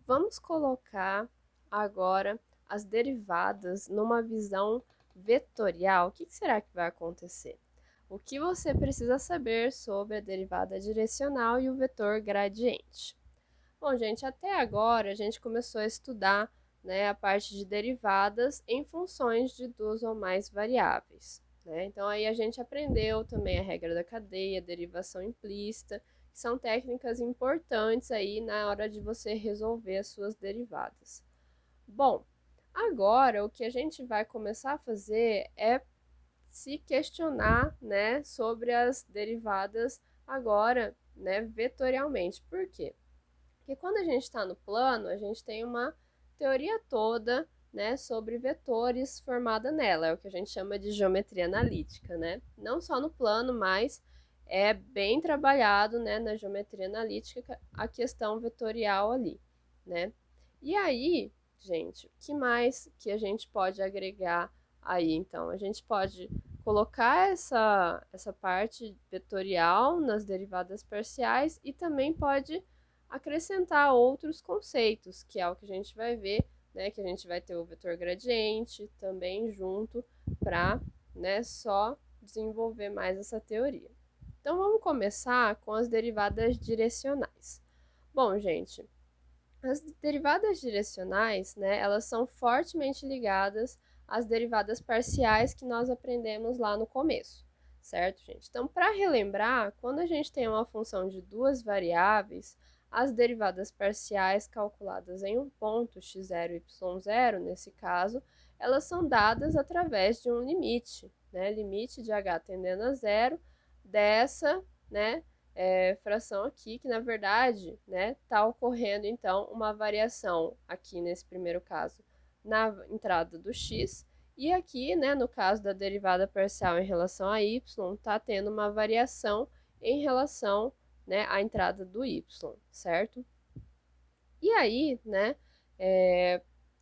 Vamos colocar agora as derivadas numa visão vetorial. O que será que vai acontecer? O que você precisa saber sobre a derivada direcional e o vetor gradiente? Bom, gente, até agora a gente começou a estudar, né, a parte de derivadas em funções de duas ou mais variáveis, né? Então aí a gente aprendeu também a regra da cadeia, derivação implícita, que são técnicas importantes aí na hora de você resolver as suas derivadas. Bom, agora o que a gente vai começar a fazer é se questionar, né, sobre as derivadas agora, né, vetorialmente. Por quê? Porque quando a gente está no plano, a gente tem uma teoria toda, né, sobre vetores formada nela, é o que a gente chama de geometria analítica, né? Não só no plano, mas é bem trabalhado, né, na geometria analítica a questão vetorial ali, né? E aí, gente, o que mais que a gente pode agregar aí, então? A gente pode colocar essa parte vetorial nas derivadas parciais e também pode acrescentar outros conceitos, que é o que a gente vai ver, né, que a gente vai ter o vetor gradiente também junto para, né, só desenvolver mais essa teoria. Então vamos começar com as derivadas direcionais. Bom, gente, as derivadas direcionais, né, elas são fortemente ligadas às derivadas parciais que nós aprendemos lá no começo, certo, gente? Então, para relembrar, quando a gente tem uma função de duas variáveis, as derivadas parciais calculadas em um ponto x0 e y0, nesse caso, elas são dadas através de um limite, né? Limite de h tendendo a zero dessa, né, fração aqui, que na verdade, né, está ocorrendo então uma variação aqui nesse primeiro caso na entrada do x, e aqui, né, no caso da derivada parcial em relação a y, está tendo uma variação em relação, né, à entrada do y, certo? E aí, né,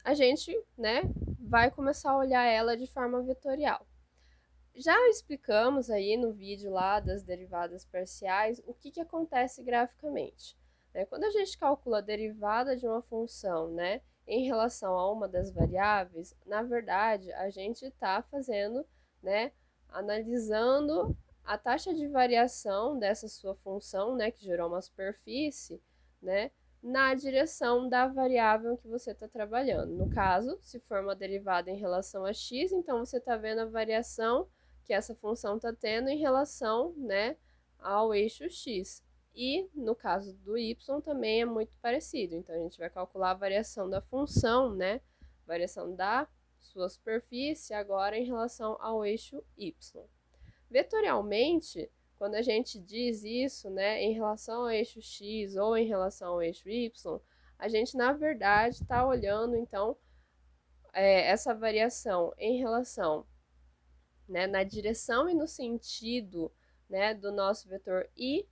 a gente, né, vai começar a olhar ela de forma vetorial. Já explicamos aí no vídeo lá das derivadas parciais o que acontece graficamente. Né? Quando a gente calcula a derivada de uma função, né, em relação a uma das variáveis, na verdade, a gente está fazendo, né, analisando a taxa de variação dessa sua função, né, que gerou uma superfície, né, na direção da variável que você está trabalhando. No caso, se for uma derivada em relação a x, então você está vendo a variação que essa função está tendo em relação, né, ao eixo x. E no caso do y também é muito parecido. Então a gente vai calcular a variação da função, né, variação da sua superfície agora em relação ao eixo y. Vetorialmente, quando a gente diz isso, né, em relação ao eixo x ou em relação ao eixo y, a gente na verdade está olhando então essa variação em relação, né, na direção e no sentido, né, do nosso vetor i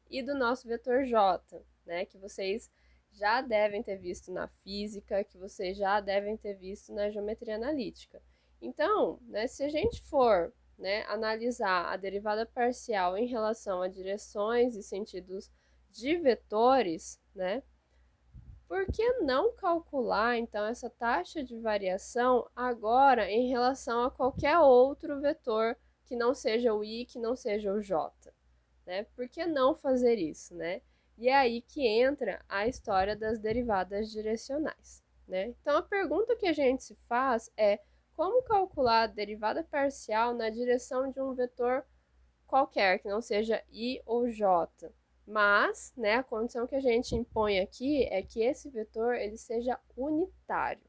e do nosso vetor j, né, que vocês já devem ter visto na física, que vocês já devem ter visto na geometria analítica. Então, né, se a gente for, né, analisar a derivada parcial em relação a direções e sentidos de vetores, né, por que não calcular, então, essa taxa de variação agora em relação a qualquer outro vetor que não seja o i, que não seja o j? Né? Por que não fazer isso, né? E é aí que entra a história das derivadas direcionais, né? Então, a pergunta que a gente se faz é como calcular a derivada parcial na direção de um vetor qualquer, que não seja i ou j. Mas, né, a condição que a gente impõe aqui é que esse vetor ele seja unitário.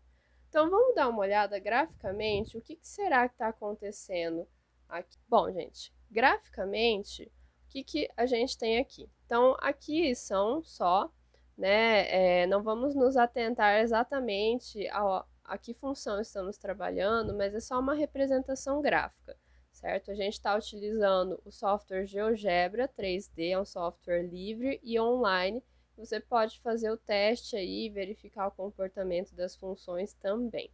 Então, vamos dar uma olhada graficamente o que será que está acontecendo aqui. Bom, gente, graficamente, o que a gente tem aqui? Então, aqui são só, né, não vamos nos atentar exatamente a que função estamos trabalhando, mas é só uma representação gráfica, certo? A gente está utilizando o software GeoGebra 3D, é um software livre e online. Você pode fazer o teste aí e verificar o comportamento das funções também.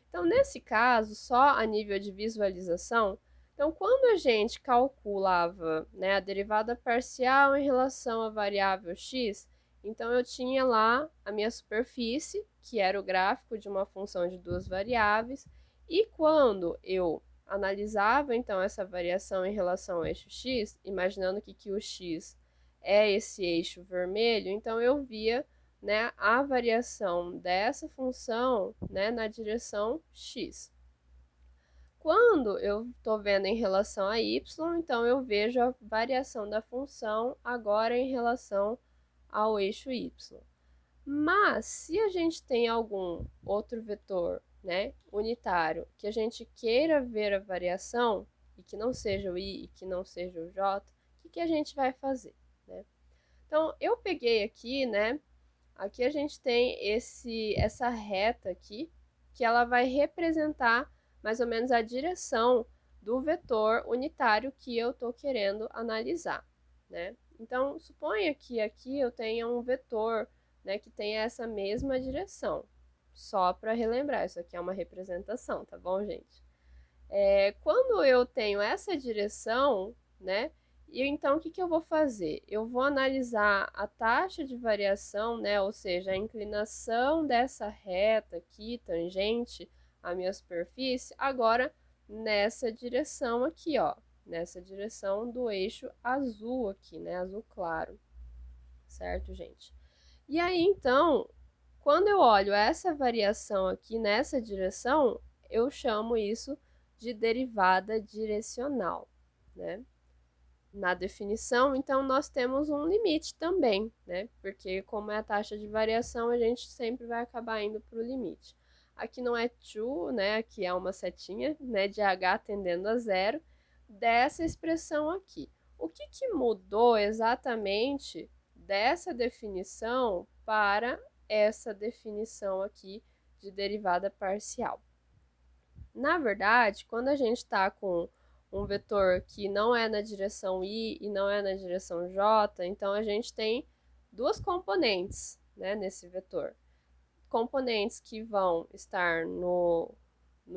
Então, nesse caso, só a nível de visualização, então, quando a gente calculava, né, a derivada parcial em relação à variável x, Então, eu tinha lá a minha superfície, que era o gráfico de uma função de duas variáveis, e quando eu analisava, então, essa variação em relação ao eixo x, imaginando que o x é esse eixo vermelho, então eu via, né, a variação dessa função, né, na direção x. Quando eu estou vendo em relação a y, então eu vejo a variação da função agora em relação ao eixo y. Mas, se a gente tem algum outro vetor, né, unitário, que a gente queira ver a variação, e que não seja o i e que não seja o j, o que a gente vai fazer, né? Então, eu peguei aqui, né, aqui a gente tem essa reta aqui, que ela vai representar mais ou menos a direção do vetor unitário que eu estou querendo analisar, né? Então, suponha que aqui eu tenha um vetor, né, que tenha essa mesma direção. Só para relembrar, isso aqui é uma representação, tá bom, gente? Quando eu tenho essa direção, né, e então o que eu vou fazer? Eu vou analisar a taxa de variação, né, ou seja, a inclinação dessa reta aqui, tangente à minha superfície, agora nessa direção aqui, ó, nessa direção do eixo azul aqui, né, azul claro, certo, gente? E aí, então, quando eu olho essa variação aqui nessa direção, eu chamo isso de derivada direcional, né? Na definição, então, nós temos um limite também, né? Porque como é a taxa de variação, a gente sempre vai acabar indo para o limite. Aqui não é to, né? Aqui é uma setinha, né? De h tendendo a zero, dessa expressão aqui. O que mudou exatamente dessa definição para essa definição aqui de derivada parcial? Na verdade, quando a gente está com um vetor que não é na direção y e não é na direção j, então a gente tem duas componentes, né, nesse vetor. Componentes que vão estar no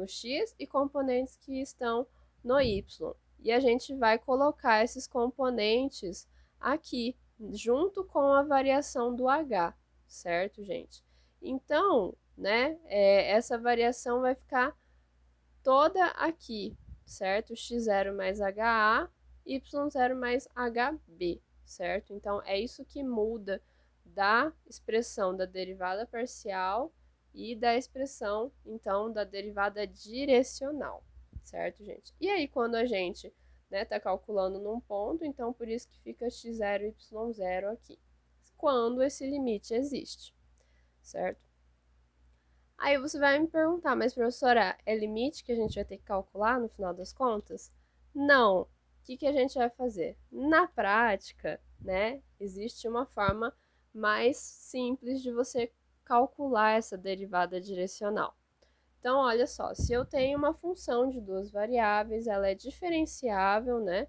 x e componentes que estão no y. E a gente vai colocar esses componentes aqui, junto com a variação do h, certo, gente? Então, né, essa variação vai ficar toda aqui, certo? x0 mais HA, y0 mais HB, certo? Então, é isso que muda da expressão da derivada parcial e da expressão, então, da derivada direcional, certo, gente? E aí, quando a gente tá calculando num ponto, então, por isso que fica x0 e y0 aqui, quando esse limite existe, certo? Aí você vai me perguntar, mas professora, é limite que a gente vai ter que calcular no final das contas? Não. O que a gente vai fazer? Na prática, né, existe uma forma mais simples de você calcular essa derivada direcional. Então, olha só, se eu tenho uma função de duas variáveis, ela é diferenciável, né?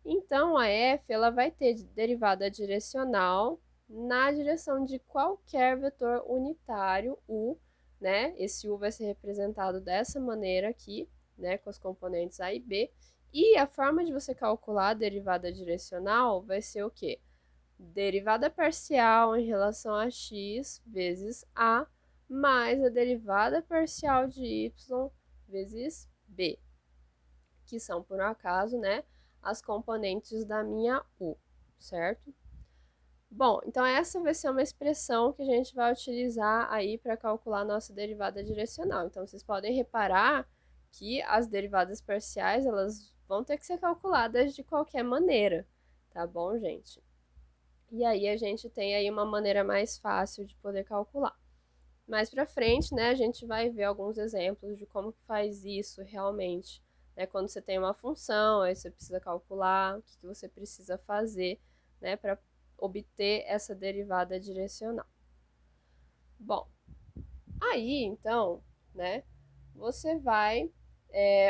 Então, a f ela vai ter derivada direcional na direção de qualquer vetor unitário u, né? Esse u vai ser representado dessa maneira aqui, né? Com os componentes a e b. E a forma de você calcular a derivada direcional vai ser o quê? Derivada parcial em relação a x vezes a mais a derivada parcial de y vezes b, que são, por um acaso, né, as componentes da minha u, certo? Bom, então essa vai ser uma expressão que a gente vai utilizar aí para calcular a nossa derivada direcional. Então, vocês podem reparar que as derivadas parciais, elas vão ter que ser calculadas de qualquer maneira, tá bom, gente? E aí a gente tem aí uma maneira mais fácil de poder calcular. Mais para frente, né, a gente vai ver alguns exemplos de como que faz isso realmente, né? Quando você tem uma função, aí você precisa calcular o que você precisa fazer, né, para obter essa derivada direcional. Bom, aí então, né, você vai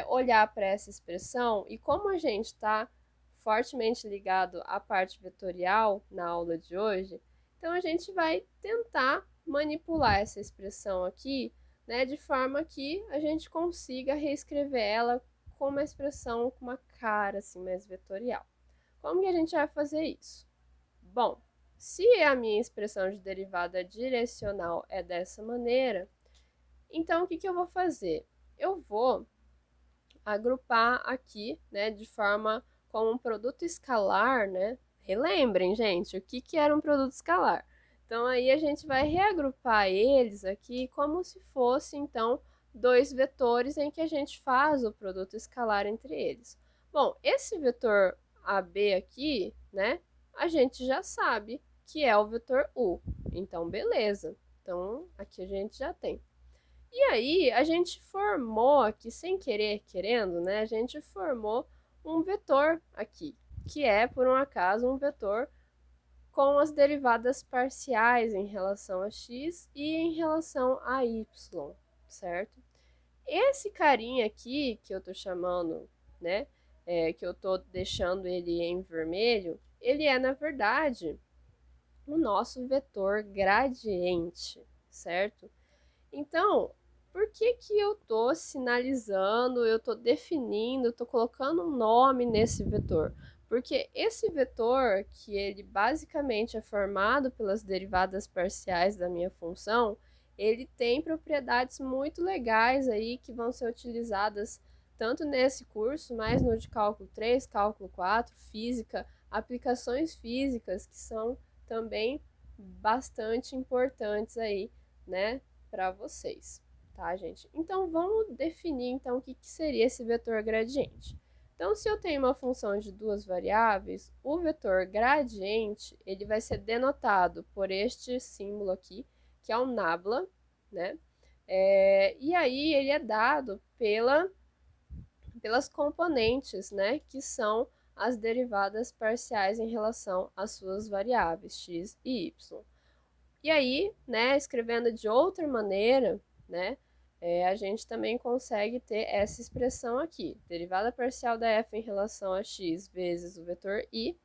olhar para essa expressão e como a gente está fortemente ligado à parte vetorial na aula de hoje, então a gente vai tentar manipular essa expressão aqui, né, de forma que a gente consiga reescrever ela com uma expressão com uma cara assim mais vetorial. Como que a gente vai fazer isso? Bom, Se a minha expressão de derivada direcional é dessa maneira, então o que eu vou fazer? Eu vou agrupar aqui, né, de forma como um produto escalar, né? Relembrem, gente, o que era um produto escalar. Então, aí a gente vai reagrupar eles aqui como se fosse, então, dois vetores em que a gente faz o produto escalar entre eles. Bom, esse vetor AB aqui, né, a gente já sabe que é o vetor U. Então, beleza. Então, aqui a gente já tem. E aí, a gente formou aqui, sem querer, querendo, né? A gente formou um vetor aqui, que é, por um acaso, um vetor com as derivadas parciais em relação a x e em relação a y, certo? Esse carinha aqui, que eu tô chamando, né? Que eu tô deixando ele em vermelho, ele é, na verdade, o nosso vetor gradiente, certo? Então, por que eu estou sinalizando, eu estou definindo, estou colocando um nome nesse vetor? Porque esse vetor, que ele basicamente é formado pelas derivadas parciais da minha função, ele tem propriedades muito legais aí que vão ser utilizadas tanto nesse curso, mas no de cálculo 3, cálculo 4, física, aplicações físicas que são também bastante importantes aí, né, para vocês, tá, gente? Então, vamos definir, então, o que seria esse vetor gradiente. Então, se eu tenho uma função de duas variáveis, o vetor gradiente, ele vai ser denotado por este símbolo aqui, que é o nabla, né? E aí, ele é dado pelas componentes, né, que são as derivadas parciais em relação às suas variáveis, x e y. E aí, né, escrevendo de outra maneira, né, a gente também consegue ter essa expressão aqui, derivada parcial da f em relação a x vezes o vetor i,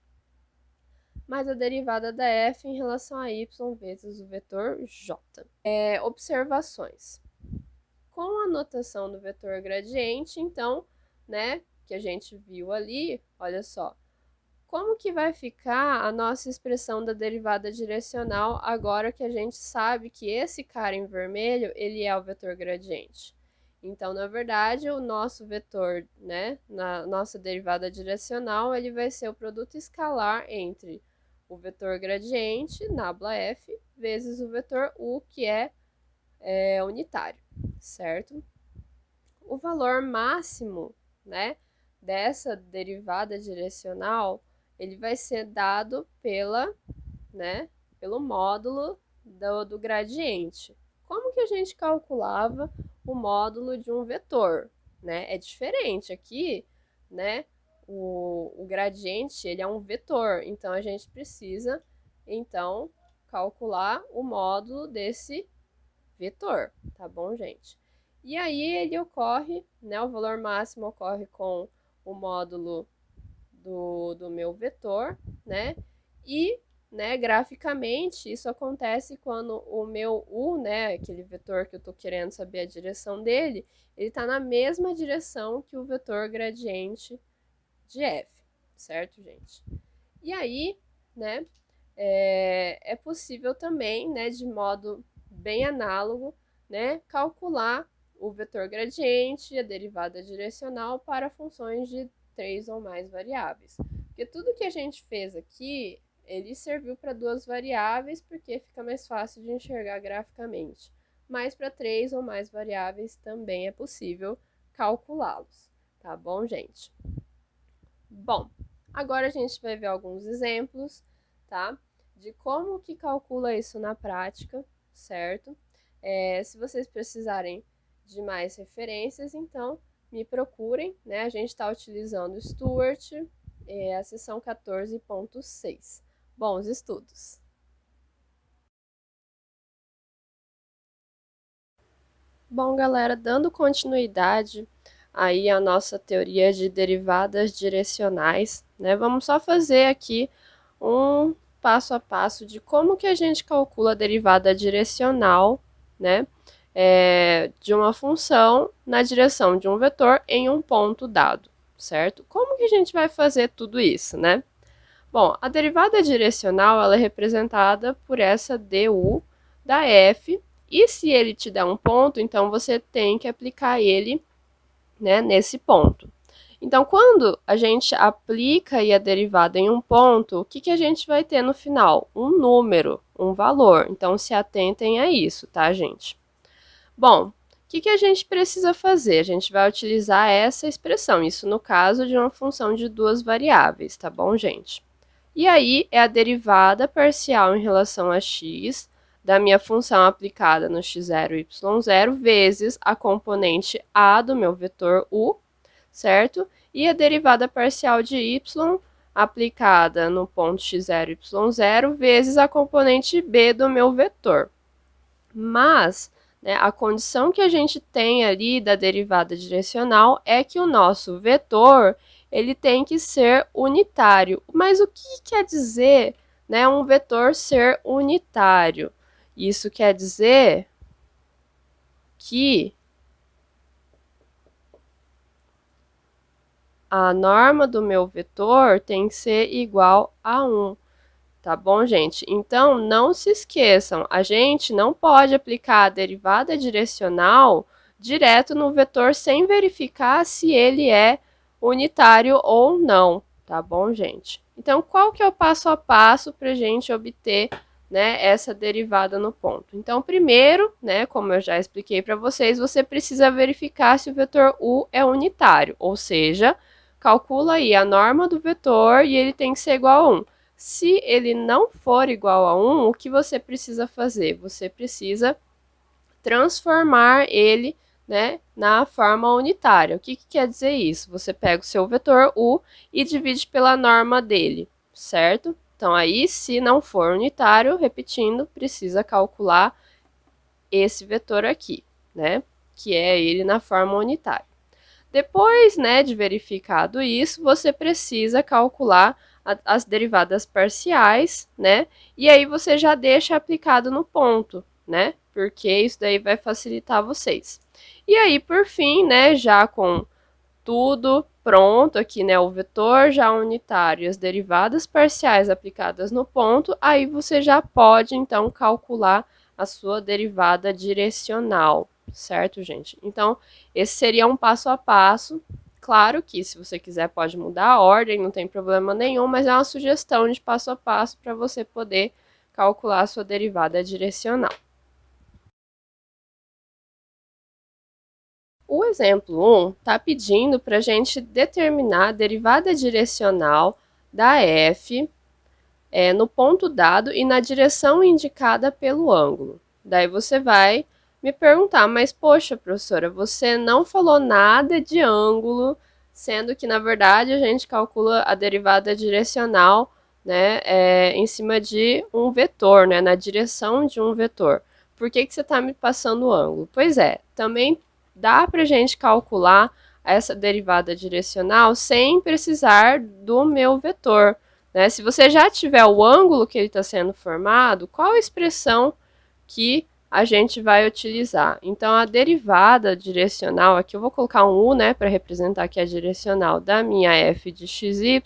mais a derivada da f em relação a y vezes o vetor j. Observações. Com a notação do vetor gradiente, então, né, que a gente viu ali, olha só, como que vai ficar a nossa expressão da derivada direcional agora que a gente sabe que esse cara em vermelho, ele é o vetor gradiente? Então, na verdade, o nosso vetor, né, na nossa derivada direcional, ele vai ser o produto escalar entre o vetor gradiente, nabla f, vezes o vetor u, que é unitário, certo? O valor máximo, né, dessa derivada direcional, ele vai ser dado pelo módulo do gradiente. Como que a gente calculava o módulo de um vetor, né? É diferente aqui, né? O gradiente, ele é um vetor, então a gente precisa, então, calcular o módulo desse vetor, tá bom, gente? E aí ele ocorre, né, o valor máximo ocorre com o módulo do meu vetor, né? E, né, graficamente, isso acontece quando o meu u, né, aquele vetor que eu estou querendo saber a direção dele, ele está na mesma direção que o vetor gradiente de f, certo, gente? E aí, né, é possível também, né, de modo bem análogo, né, calcular o vetor gradiente e a derivada direcional para funções de 3 ou mais variáveis. Porque tudo que a gente fez aqui, ele serviu para duas variáveis, porque fica mais fácil de enxergar graficamente. Mas para 3 ou mais variáveis também é possível calculá-los. Tá bom, gente? Bom, agora a gente vai ver alguns exemplos, tá? De como que calcula isso na prática, certo? Se vocês precisarem de mais referências, então me procurem, né? A gente está utilizando o Stuart, a seção 14.6. Bons estudos! Bom, galera, dando continuidade aí à nossa teoria de derivadas direcionais, né? Vamos só fazer aqui um passo a passo de como que a gente calcula a derivada direcional, né? De uma função na direção de um vetor em um ponto dado, certo? Como que a gente vai fazer tudo isso, né? Bom, a derivada direcional ela é representada por essa du da f, e se ele te der um ponto, então você tem que aplicar ele, né, nesse ponto. Então, quando a gente aplica a derivada em um ponto, o que a gente vai ter no final? Um número, um valor. Então, se atentem a isso, tá, gente? Bom, o que a gente precisa fazer? A gente vai utilizar essa expressão, isso no caso de uma função de duas variáveis, tá bom, gente? E aí, é a derivada parcial em relação a x da minha função aplicada no x0 e y0 vezes a componente a do meu vetor u, certo? E a derivada parcial de y aplicada no ponto x0 e y0 vezes a componente b do meu vetor. Mas, né, a condição que a gente tem ali da derivada direcional é que o nosso vetor ele tem que ser unitário. Mas o que quer dizer, né, um vetor ser unitário? Isso quer dizer que a norma do meu vetor tem que ser igual a 1. Tá bom, gente? Então, não se esqueçam, a gente não pode aplicar a derivada direcional direto no vetor sem verificar se ele é unitário ou não, tá bom, gente? Então, qual que é o passo a passo para a gente obter, né, essa derivada no ponto? Então, primeiro, né, como eu já expliquei para vocês, você precisa verificar se o vetor u é unitário, ou seja, calcula aí a norma do vetor e ele tem que ser igual a 1. Se ele não for igual a 1, o que você precisa fazer? Você precisa transformar ele, né, na forma unitária. O que quer dizer isso? Você pega o seu vetor u e divide pela norma dele, certo? Então, aí, se não for unitário, repetindo, precisa calcular esse vetor aqui, né, que é ele na forma unitária. Depois, né, de verificado isso, você precisa calcular as derivadas parciais, né? E aí você já deixa aplicado no ponto, né? Porque isso daí vai facilitar vocês. E aí, por fim, né, já com tudo pronto aqui, né, o vetor já unitário e as derivadas parciais aplicadas no ponto, aí você já pode, então, calcular a sua derivada direcional, certo, gente? Então, esse seria um passo a passo. Claro que, se você quiser, pode mudar a ordem, não tem problema nenhum, mas é uma sugestão de passo a passo para você poder calcular a sua derivada direcional. O exemplo 1 está pedindo para a gente determinar a derivada direcional da f no ponto dado e na direção indicada pelo ângulo. Daí você vai me perguntar, mas poxa, professora, você não falou nada de ângulo, sendo que, na verdade, a gente calcula a derivada direcional, né, em cima de um vetor, né, na direção de um vetor. Por que você está me passando o ângulo? Pois é, também dá para a gente calcular essa derivada direcional sem precisar do meu vetor, né? Se você já tiver o ângulo que ele está sendo formado, qual a expressão que a gente vai utilizar? Então, a derivada direcional, aqui eu vou colocar um u, né, para representar aqui a direcional da minha f de xy,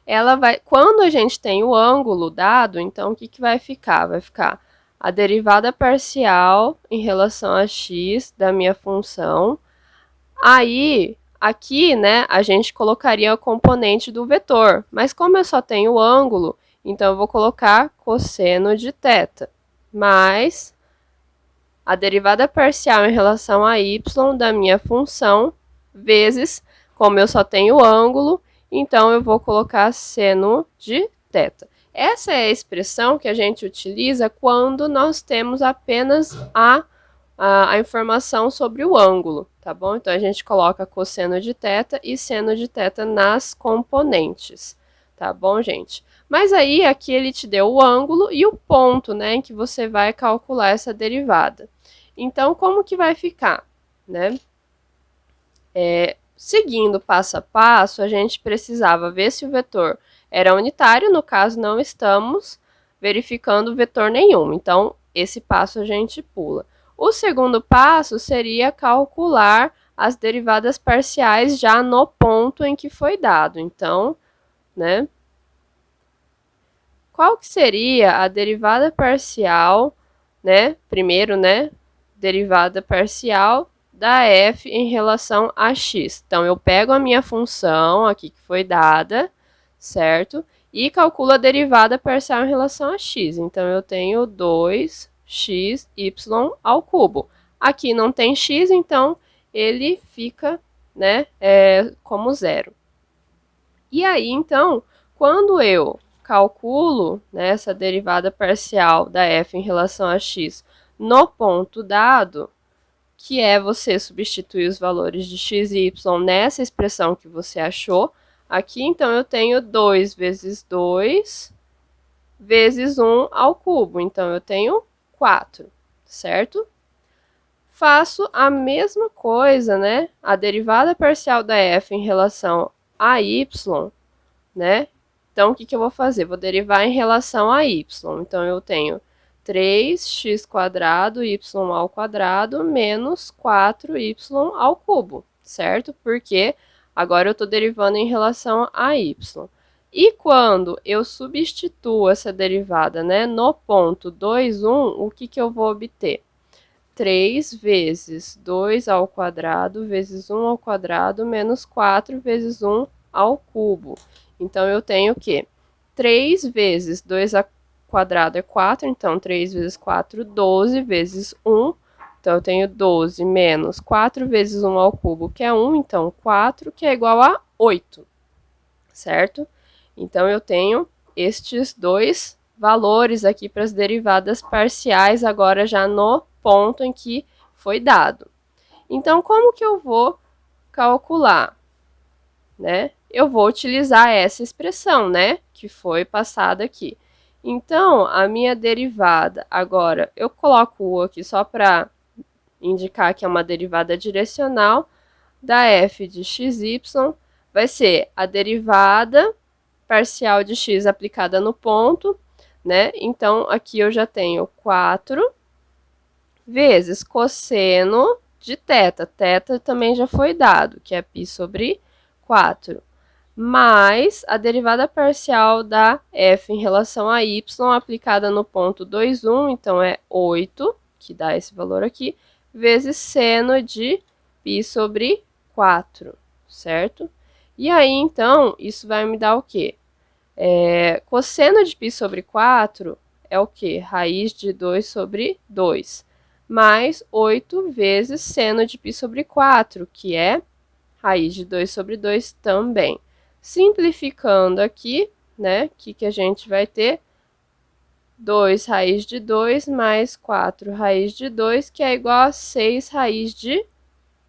ela vai, quando a gente tem o ângulo dado, então o que vai ficar? Vai ficar a derivada parcial em relação a x da minha função. Aí, aqui, né, a gente colocaria a componente do vetor, mas como eu só tenho o ângulo, então eu vou colocar cosseno de θ, mais a derivada parcial em relação a y da minha função, vezes, como eu só tenho o ângulo, então eu vou colocar seno de θ. Essa é a expressão que a gente utiliza quando nós temos apenas a informação sobre o ângulo, tá bom? Então, a gente coloca cosseno de θ e seno de θ nas componentes, tá bom, gente? Mas aí, aqui ele te deu o ângulo e o ponto, né, em que você vai calcular essa derivada. Então, como que vai ficar, né? Seguindo passo a passo, a gente precisava ver se o vetor era unitário, no caso, não estamos verificando vetor nenhum, então, esse passo a gente pula. O segundo passo seria calcular as derivadas parciais já no ponto em que foi dado. Então, né, qual que seria a derivada parcial, né? Primeiro, né? Derivada parcial da f em relação a x. Então, eu pego a minha função aqui que foi dada, certo? E calculo a derivada parcial em relação a x. Então, eu tenho 2xy ao cubo. Aqui não tem x, então ele fica, né, como zero. E aí, então, quando eu calculo, né, essa derivada parcial da f em relação a x no ponto dado, que é você substituir os valores de x e y nessa expressão que você achou, aqui então eu tenho 2 vezes 2 vezes 1 ao cubo, então eu tenho 4, certo? Faço a mesma coisa, né? A derivada parcial da f em relação a y, né? Então, o que eu vou fazer? Vou derivar em relação a y. Então, eu tenho 3x² y ao quadrado menos 4y ao cubo, certo? Porque agora eu estou derivando em relação a y. E quando eu substituo essa derivada, né, no ponto 2, 1, o que eu vou obter? 3 vezes 2 ao quadrado vezes 1 ao quadrado menos 4 vezes 1 ao cubo. Então, eu tenho o quê? 3 vezes 2 ao quadrado é 4, então 3 vezes 4, 12 vezes 1. Então, eu tenho 12 menos 4 vezes 1 ao cubo, que é 1, então 4, que é igual a 8, certo? Então, eu tenho estes dois valores aqui para as derivadas parciais, agora já no ponto em que foi dado. Então, como que eu vou calcular? Né? Eu vou utilizar essa expressão, né, que foi passada aqui. Então, a minha derivada, agora, eu coloco o aqui só para indicar que é uma derivada direcional, da f de xy vai ser a derivada parcial de x aplicada no ponto, né? Então, aqui eu já tenho 4 vezes cosseno de θ. Θ também já foi dado, que é π sobre 4. Mais a derivada parcial da f em relação a y aplicada no ponto 2, 1, então é 8, que dá esse valor aqui, vezes seno de π sobre 4, certo? E aí, então, isso vai me dar o quê? Cosseno de π sobre 4 é o quê? Raiz de 2 sobre 2, mais 8 vezes seno de π sobre 4, que é raiz de 2 sobre 2 também. Simplificando aqui, né, o que a gente vai ter? 2 raiz de 2 mais 4 raiz de 2, que é igual a 6 raiz de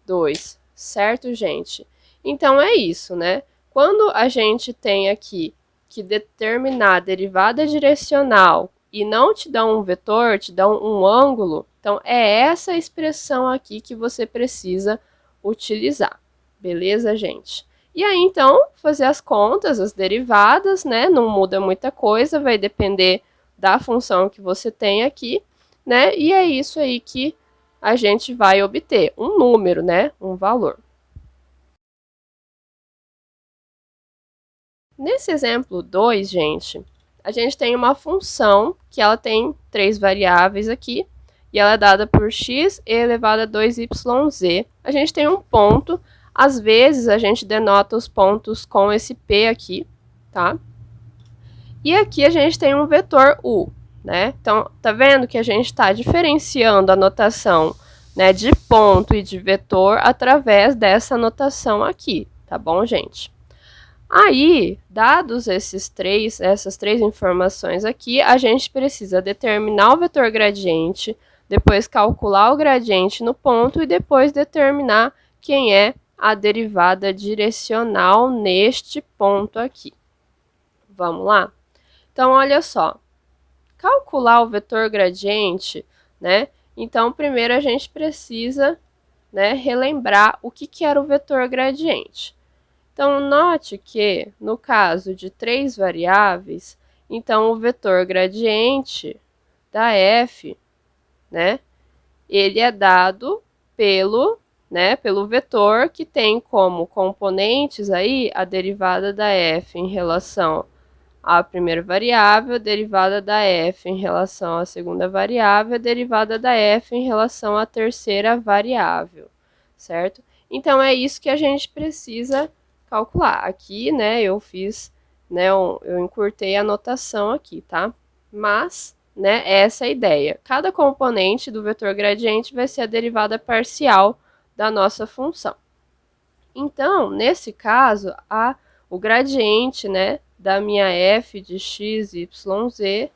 2, certo, gente? Então, é isso, né? Quando a gente tem aqui que determinar a derivada direcional e não te dá um vetor, te dá um ângulo, então é essa expressão aqui que você precisa utilizar. Beleza, gente? E aí, então, fazer as contas, as derivadas, né? Não muda muita coisa, vai depender da função que você tem aqui, né? E é isso aí que a gente vai obter um número, né? Um valor. Nesse exemplo 2, gente, a gente tem uma função que ela tem 3 variáveis aqui, e ela é dada por x elevado a 2yz. A gente tem um ponto, às vezes a gente denota os pontos com esse p aqui, tá? E aqui a gente tem um vetor u, né? Então, tá vendo que a gente está diferenciando a notação, né, de ponto e de vetor através dessa notação aqui, tá bom, gente? Aí, dados essas três informações aqui, a gente precisa determinar o vetor gradiente, depois calcular o gradiente no ponto e depois determinar quem é a derivada direcional neste ponto aqui. Vamos lá? Então, olha só. Calcular o vetor gradiente, né? Então, primeiro a gente precisa, né, relembrar o que era o vetor gradiente. Então, note que, no caso de 3 variáveis, então o vetor gradiente da f, né, ele é dado pelo vetor que tem como componentes aí a derivada da f em relação a primeira variável, a derivada da f em relação à segunda variável, a derivada da f em relação à terceira variável, certo? Então, é isso que a gente precisa calcular. Aqui, né, eu fiz, né, eu encurtei a notação aqui, tá? Mas, né, essa é a ideia. Cada componente do vetor gradiente vai ser a derivada parcial da nossa função. Então, nesse caso, o gradiente, né, da minha f de x, y, z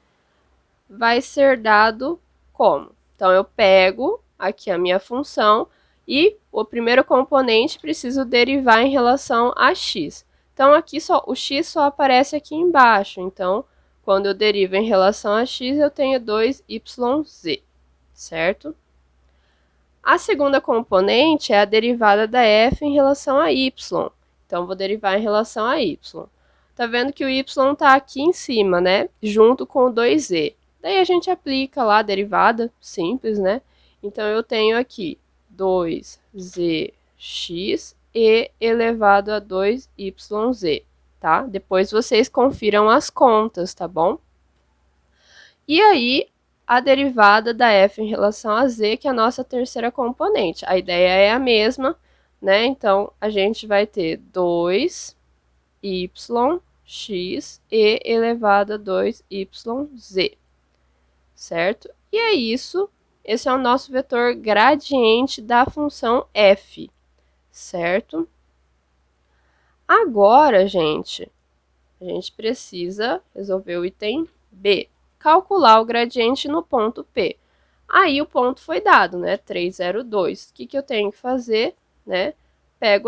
vai ser dado como? Então, eu pego aqui a minha função e o primeiro componente preciso derivar em relação a x. Então, aqui o x só aparece aqui embaixo. Então, quando eu derivo em relação a x, eu tenho 2yz, certo? A segunda componente é a derivada da f em relação a y. Então, vou derivar em relação a y. Tá vendo que o y está aqui em cima, né? Junto com o 2z. Daí a gente aplica lá a derivada, simples, né? Então, eu tenho aqui 2zx e elevado a 2yz, tá? Depois vocês confiram as contas, tá bom? E aí, a derivada da f em relação a z, que é a nossa terceira componente. A ideia é a mesma, né? Então, a gente vai ter 2yx e elevado a 2yz, certo? E é isso. Esse é o nosso vetor gradiente da função f, certo? Agora, gente, a gente precisa resolver o item B. Calcular o gradiente no ponto P. Aí o ponto foi dado, né? 302. O que eu tenho que fazer, né? Pego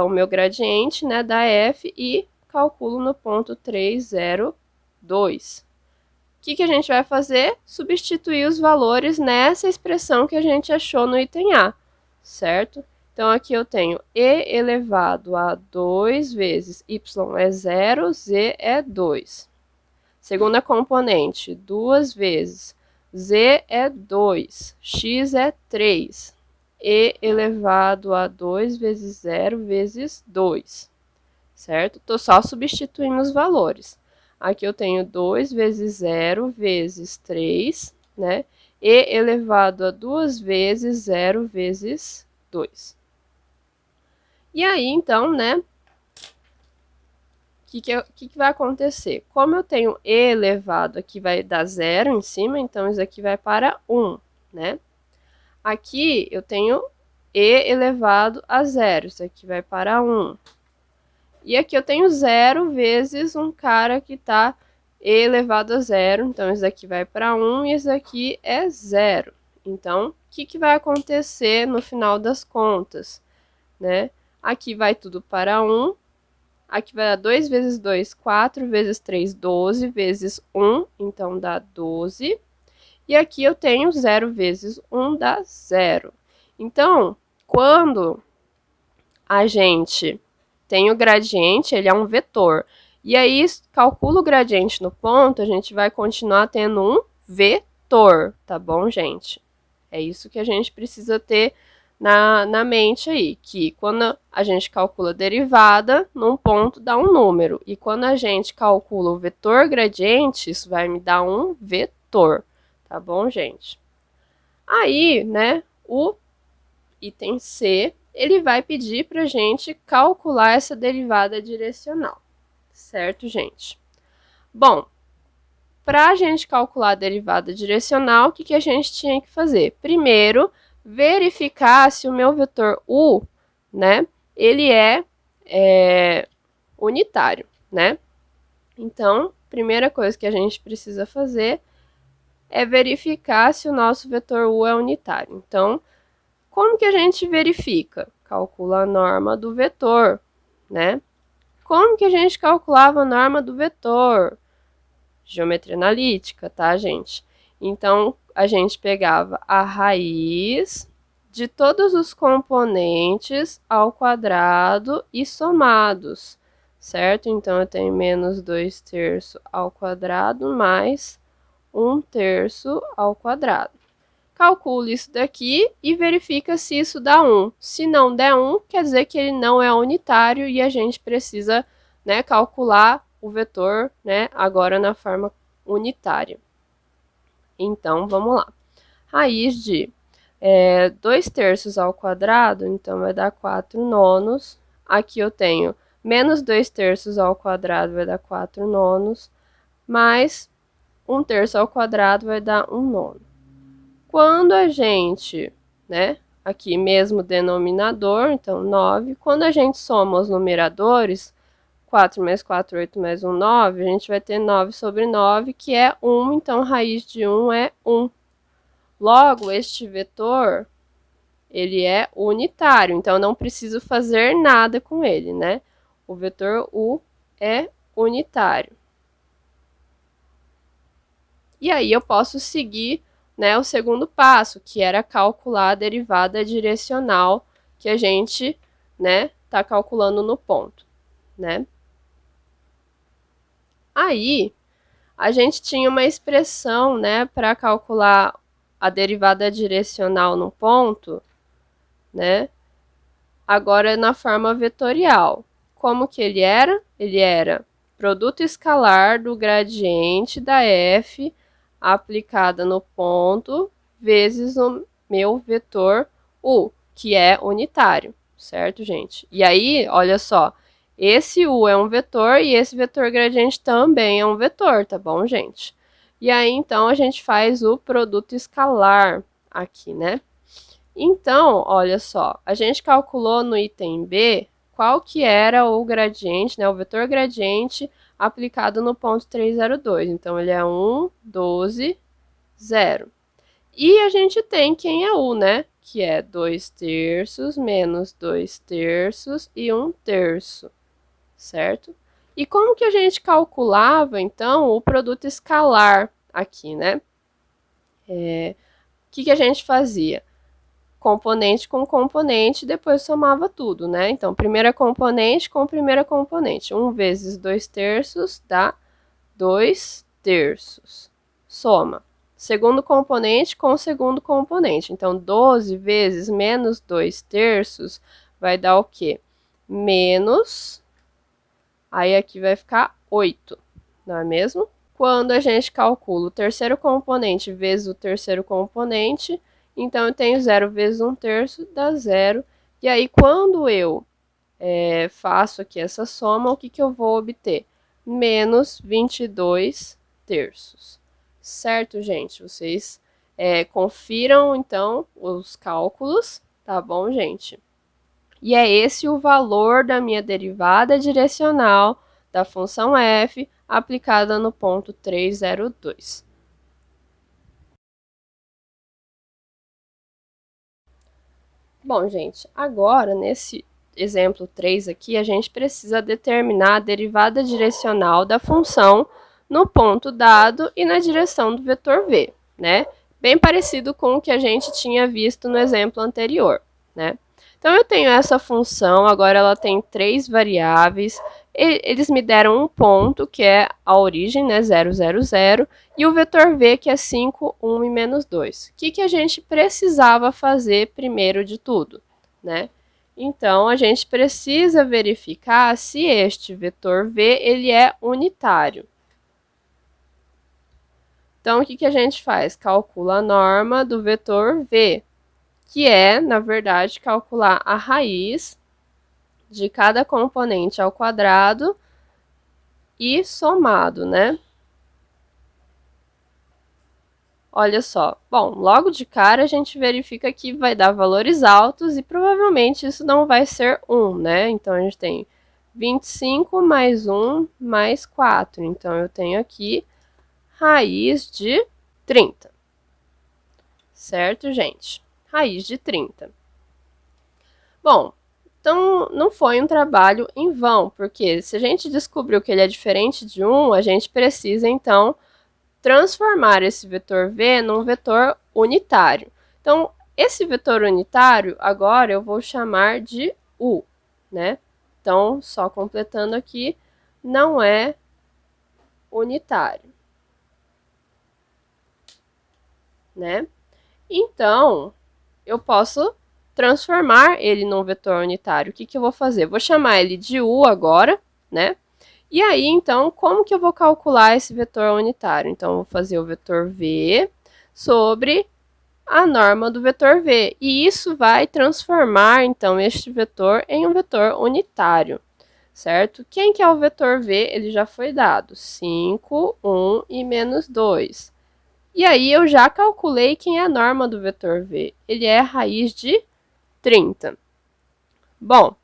o meu gradiente, né, da f e calculo no ponto 302. O que a gente vai fazer? Substituir os valores nessa expressão que a gente achou no item A, certo? Então, aqui eu tenho e elevado a 2 vezes y é 0, z é 2. Segunda componente, 2 vezes z é 2, x é 3. E elevado a 2 vezes 0 vezes 2, certo? Estou só substituindo os valores. Aqui eu tenho 2 vezes 0 vezes 3, né? E elevado a 2 vezes 0 vezes 2. E aí, então, né? O que vai acontecer? Como eu tenho e elevado, aqui vai dar 0 em cima, então isso aqui vai para 1, né? Aqui eu tenho e elevado a 0, isso aqui vai para 1. E aqui eu tenho 0 vezes um cara que está e elevado a 0, então isso aqui vai para 1 e isso aqui é 0. Então, o que vai acontecer no final das contas, né? Aqui vai tudo para 1. Aqui vai dar 2 vezes 2, 4 vezes 3, 12 vezes 1, então dá 12. E aqui eu tenho 0 vezes 1 dá 0. Então, quando a gente tem o gradiente, ele é um vetor. E aí, calcula o gradiente no ponto, a gente vai continuar tendo um vetor, tá bom, gente? É isso que a gente precisa ter na mente aí, que quando a gente calcula a derivada, num ponto dá um número. E quando a gente calcula o vetor gradiente, isso vai me dar um vetor, tá bom, gente? Aí, né, o item C, ele vai pedir para a gente calcular essa derivada direcional, certo, gente? Bom, para a gente calcular a derivada direcional, o que a gente tinha que fazer? Primeiro, verificar se o meu vetor u, né, ele é unitário, né? Então, primeira coisa que a gente precisa fazer é verificar se o nosso vetor u é unitário. Então, como que a gente verifica? Calcula a norma do vetor, né? Como que a gente calculava a norma do vetor? Geometria analítica, tá, gente? Então, a gente pegava a raiz de todos os componentes ao quadrado e somados, certo? Então, eu tenho menos 2/3 ao quadrado mais 1/3 ao quadrado. Calcula isso daqui e verifica se isso dá 1. Se não der 1, quer dizer que ele não é unitário e a gente precisa, né, calcular o vetor, né, agora na forma unitária. Então, vamos lá. Raiz de 2 terços ao quadrado, então vai dar 4 nonos. Aqui eu tenho menos 2 terços ao quadrado, vai dar 4 nonos, mais 1 terço ao quadrado vai dar 1 nono. Quando a gente, né, aqui mesmo denominador, então 9, quando a gente soma os numeradores, 4 mais 4, 8 mais 1, 9, a gente vai ter 9 sobre 9, que é 1, então raiz de 1 é 1. Logo, este vetor, ele é unitário, então eu não preciso fazer nada com ele, né? O vetor U é unitário. E aí eu posso seguir, né, o segundo passo, que era calcular a derivada direcional que a gente, né, tá calculando no ponto, né? Aí, a gente tinha uma expressão, né, para calcular a derivada direcional no ponto, né? Agora na forma vetorial. Como que ele era? Ele era produto escalar do gradiente da f aplicada no ponto vezes o meu vetor u, que é unitário, certo, gente? E aí, olha só, esse u é um vetor e esse vetor gradiente também é um vetor, tá bom, gente? E aí, então, a gente faz o produto escalar aqui, né? Então, olha só, a gente calculou no item B qual que era o gradiente, né, o vetor gradiente aplicado no ponto 302. Então, ele é 1, 12, 0. E a gente tem quem é U, né, que é 2 terços menos 2 terços e 1 terço, certo? E como que a gente calculava, então, o produto escalar aqui, né? O que a gente fazia? Componente com componente, depois somava tudo, né? Então, primeira componente com primeira componente. 1 vezes 2 terços dá 2 terços. Soma. Segundo componente com segundo componente. Então, 12 vezes menos 2 terços vai dar o quê? Menos. Aí aqui vai ficar 8, não é mesmo? Quando a gente calcula o terceiro componente vezes o terceiro componente, então eu tenho 0 vezes 1 terço, dá 0. E aí, quando eu faço aqui essa soma, o que eu vou obter? Menos 22 terços. Certo, gente? Vocês confiram, então, os cálculos, tá bom, gente? E é esse o valor da minha derivada direcional da função f aplicada no ponto 302. Bom, gente, agora nesse exemplo 3 aqui, a gente precisa determinar a derivada direcional da função no ponto dado e na direção do vetor v, né? Bem parecido com o que a gente tinha visto no exemplo anterior, né? Então, eu tenho essa função, agora ela tem 3 variáveis, eles me deram um ponto, que é a origem, né, 0, 0, 0, e o vetor v, que é 5, 1 e menos 2. O que a gente precisava fazer primeiro de tudo, né? Então, a gente precisa verificar se este vetor v ele é unitário. Então, o que a gente faz? Calcula a norma do vetor v, que é, na verdade, calcular a raiz de cada componente ao quadrado e somado, né? Olha só. Bom, logo de cara a gente verifica que vai dar valores altos e provavelmente isso não vai ser 1, né? Então, a gente tem 25 mais 1 mais 4. Então, eu tenho aqui raiz de 30. Certo, gente? Raiz de 30. Bom, então não foi um trabalho em vão, porque se a gente descobriu que ele é diferente de 1, a gente precisa, então, transformar esse vetor v num vetor unitário. Então, esse vetor unitário, agora eu vou chamar de u, né? Então, só completando aqui, não é unitário, né? Então, eu posso transformar ele num vetor unitário. O que eu vou fazer? Vou chamar ele de u agora, né? E aí, então, como que eu vou calcular esse vetor unitário? Então, eu vou fazer o vetor v sobre a norma do vetor v. E isso vai transformar, então, este vetor em um vetor unitário, certo? Quem que é o vetor v? Ele já foi dado. 5, 1 e menos 2. E aí, eu já calculei quem é a norma do vetor v. Ele é a raiz de 30. Bom,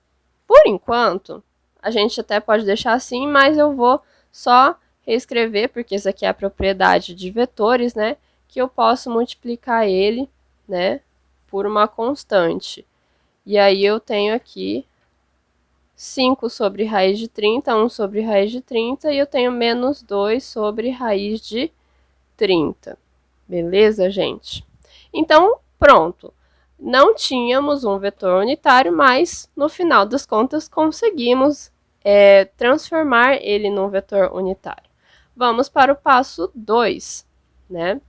por enquanto, a gente até pode deixar assim, mas eu vou só reescrever, porque isso aqui é a propriedade de vetores, né? Que eu posso multiplicar ele, né, por uma constante. E aí eu tenho aqui 5 sobre raiz de 30, 1 sobre raiz de 30, e eu tenho menos 2 sobre raiz de 30. Beleza, gente? Então, pronto. Não tínhamos um vetor unitário, mas no final das contas conseguimos transformar ele num vetor unitário. Vamos para o passo 2, né?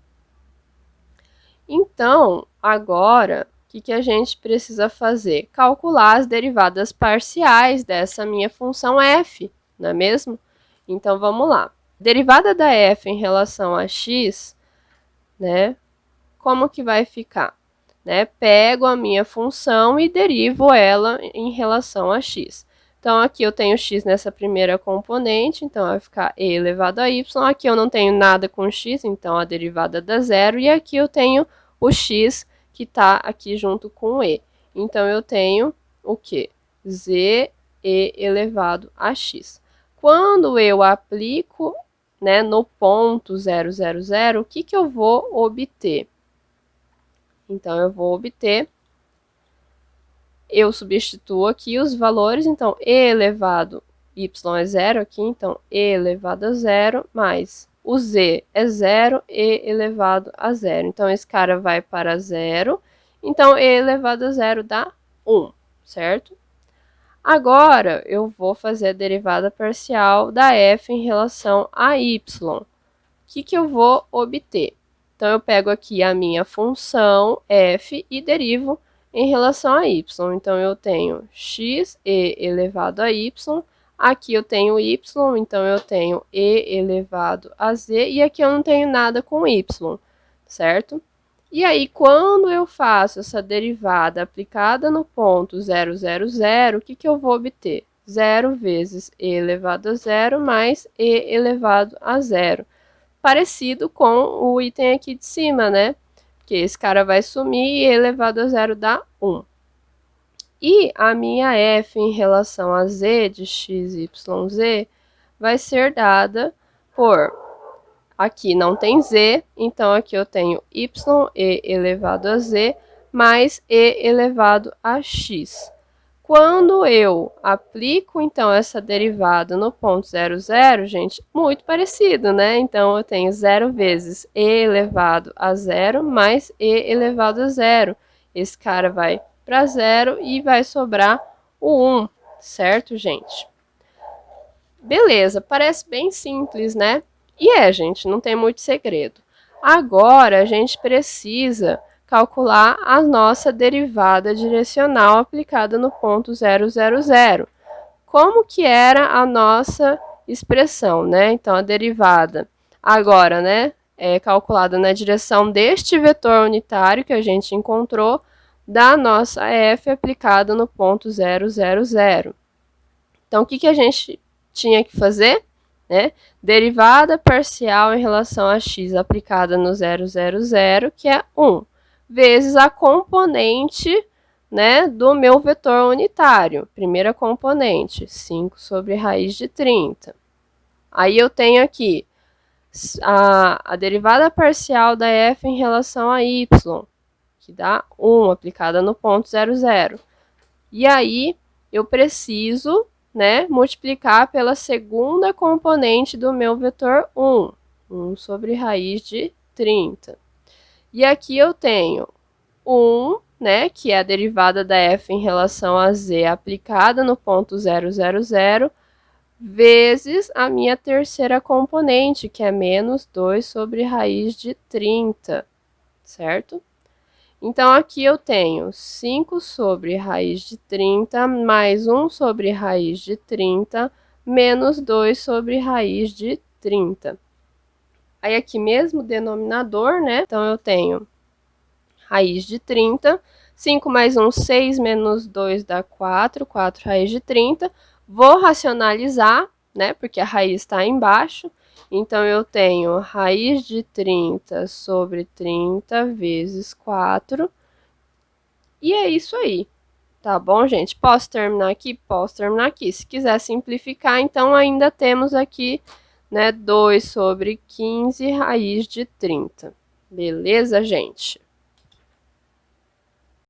Então, agora, o que a gente precisa fazer? Calcular as derivadas parciais dessa minha função f, não é mesmo? Então, vamos lá. Derivada da f em relação a x, né? Como que vai ficar? Né? Pego a minha função e derivo ela em relação a x. Então, aqui eu tenho x nessa primeira componente, então vai ficar e elevado a y. Aqui eu não tenho nada com x, então a derivada dá zero. E aqui eu tenho o x que está aqui junto com o e. Então, eu tenho o quê? Z e elevado a x. Quando eu aplico, né, no ponto 0, o que eu vou obter? Então, eu vou obter, eu substituo aqui os valores, então, e elevado y é zero aqui, então, e elevado a zero, mais o z é zero, e elevado a zero. Então, esse cara vai para zero, então, e elevado a zero dá 1, certo? Agora, eu vou fazer a derivada parcial da f em relação a y. O que eu vou obter? Então, eu pego aqui a minha função f e derivo em relação a y. Então, eu tenho x e elevado a y. Aqui eu tenho y, então eu tenho e elevado a z. E aqui eu não tenho nada com y, certo? E aí, quando eu faço essa derivada aplicada no ponto 0, o que eu vou obter? 0 vezes e elevado a zero mais e elevado a zero. Parecido com o item aqui de cima, né? Porque esse cara vai sumir e elevado a zero dá 1. E a minha f em relação a z de x, y, z vai ser dada por... Aqui não tem z, então aqui eu tenho y e elevado a z mais e elevado a x. Quando eu aplico, então, essa derivada no ponto 0, gente, muito parecido, né? Então, eu tenho 0 vezes e elevado a zero mais e elevado a zero. Esse cara vai para zero e vai sobrar o 1, certo, gente? Beleza, parece bem simples, né? E gente, não tem muito segredo. Agora, a gente precisa calcular a nossa derivada direcional aplicada no ponto 0. Como que era a nossa expressão, né? Então, a derivada agora, né, é calculada na direção deste vetor unitário que a gente encontrou da nossa f aplicada no ponto 0. Então, o que a gente tinha que fazer? Né? Derivada parcial em relação a x aplicada no 0, que é 1, vezes a componente, né, do meu vetor unitário. Primeira componente, 5 sobre raiz de 30. Aí eu tenho aqui a derivada parcial da f em relação a y, que dá 1, aplicada no ponto 0. E aí eu preciso, né, multiplicar pela segunda componente do meu vetor 1, 1 sobre raiz de 30. E aqui eu tenho 1, né, que é a derivada da f em relação a z aplicada no ponto 0, vezes a minha terceira componente, que é menos 2 sobre raiz de 30, certo? Então, aqui eu tenho 5 sobre raiz de 30 mais 1 sobre raiz de 30 menos 2 sobre raiz de 30. Aí aqui mesmo denominador, né? Então eu tenho raiz de 30, 5 mais 1, 6 menos 2 dá 4, 4 raiz de 30. Vou racionalizar, né? Porque a raiz está embaixo. Então eu tenho raiz de 30 sobre 30 vezes 4. E é isso aí. Tá bom, gente? Posso terminar aqui? Posso terminar aqui. Se quiser simplificar, então ainda temos aqui, né, 2 sobre 15 raiz de 30. Beleza, gente?